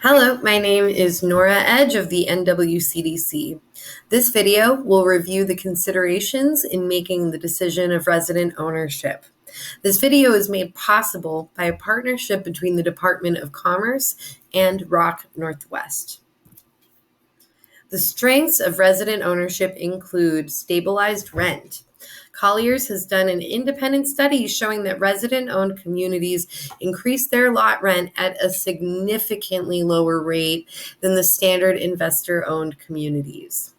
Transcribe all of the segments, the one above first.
Hello, my name is Nora Edge of the NWCDC. This video will review the considerations in making the decision of resident ownership. This video is made possible by a partnership between the Department of Commerce and Rock Northwest. The strengths of resident ownership include stabilized rent. Colliers has done an independent study showing that resident-owned communities increase their lot rent at a significantly lower rate than the standard investor-owned communities.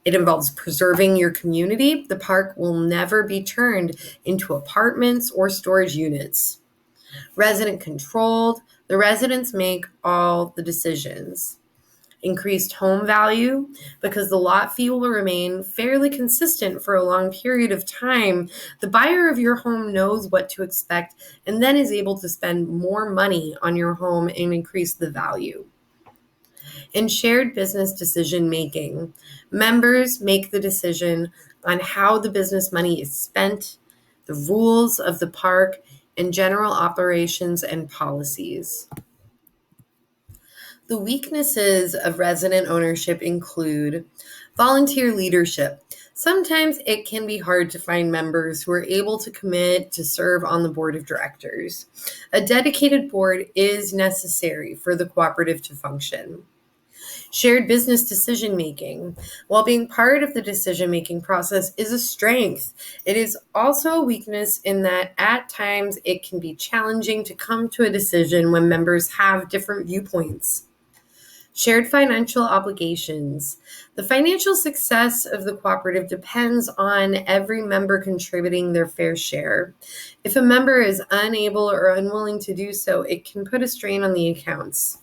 It involves preserving your community. The park will never be turned into apartments or storage units. Resident controlled. The residents make all the decisions. Increased home value, because the lot fee will remain fairly consistent for a long period of time. The buyer of your home knows what to expect and then is able to spend more money on your home and increase the value. In shared business decision making, members make the decision on how the business money is spent, the rules of the park, and general operations and policies. The weaknesses of resident ownership include volunteer leadership. Sometimes it can be hard to find members who are able to commit to serve on the board of directors. A dedicated board is necessary for the cooperative to function. Shared business decision making. While being part of the decision making process is a strength, it is also a weakness in that at times it can be challenging to come to a decision when members have different viewpoints. Shared financial obligations. The financial success of the cooperative depends on every member contributing their fair share. If a member is unable or unwilling to do so, it can put a strain on the accounts.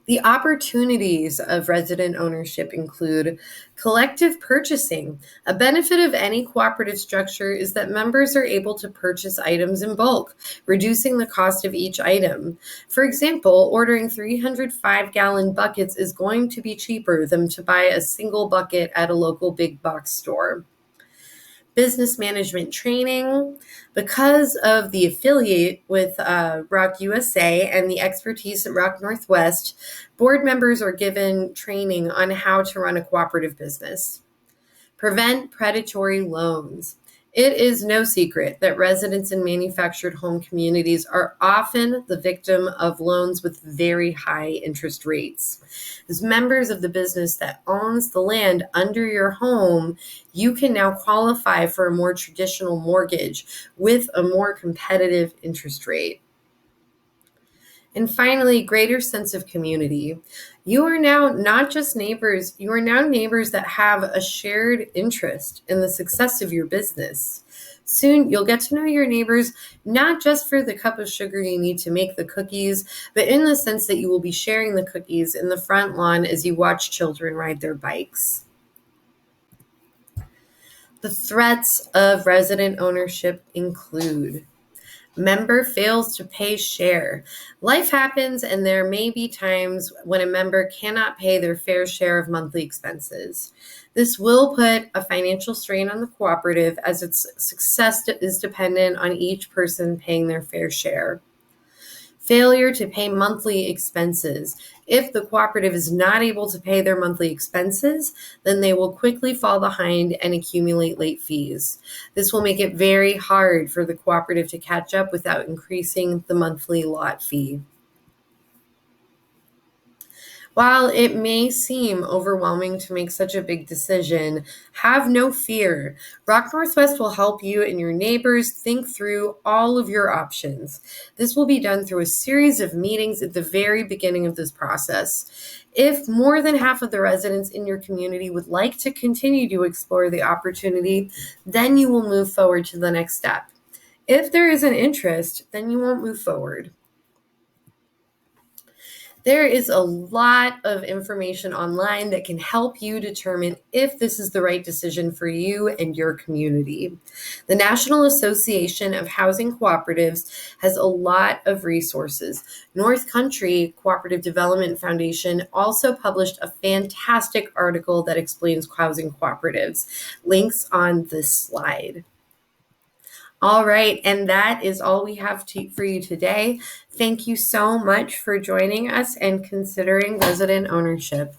The opportunities of resident ownership include collective purchasing. A benefit of any cooperative structure is that members are able to purchase items in bulk, reducing the cost of each item. For example, ordering 305-gallon buckets is going to be cheaper than to buy a single bucket at a local big box store. Business management training. Because of the affiliate with Rock USA and the expertise at Rock Northwest, board members are given training on how to run a cooperative business. Prevent predatory loans. It is no secret that residents in manufactured home communities are often the victim of loans with very high interest rates. As members of the business that owns the land under your home, you can now qualify for a more traditional mortgage with a more competitive interest rate. And finally, greater sense of community. You are now not just neighbors, you are now neighbors that have a shared interest in the success of your business. Soon, you'll get to know your neighbors, not just for the cup of sugar you need to make the cookies, but in the sense that you will be sharing the cookies in the front lawn as you watch children ride their bikes. The threats of resident ownership include member fails to pay share. Life happens, and there may be times when a member cannot pay their fair share of monthly expenses. This will put a financial strain on the cooperative as its success is dependent on each person paying their fair share. Failure to pay monthly expenses. If the cooperative is not able to pay their monthly expenses, then they will quickly fall behind and accumulate late fees. This will make it very hard for the cooperative to catch up without increasing the monthly lot fee. While it may seem overwhelming to make such a big decision, have no fear. Rock Northwest will help you and your neighbors think through all of your options. This will be done through a series of meetings at the very beginning of this process. If more than half of the residents in your community would like to continue to explore the opportunity, then you will move forward to the next step. If there is an interest, then you won't move forward. There is a lot of information online that can help you determine if this is the right decision for you and your community. The National Association of Housing Cooperatives has a lot of resources. North Country Cooperative Development Foundation also published a fantastic article that explains housing cooperatives. Links on this slide. All right, and that is all we have for you today. Thank you so much for joining us and considering resident ownership.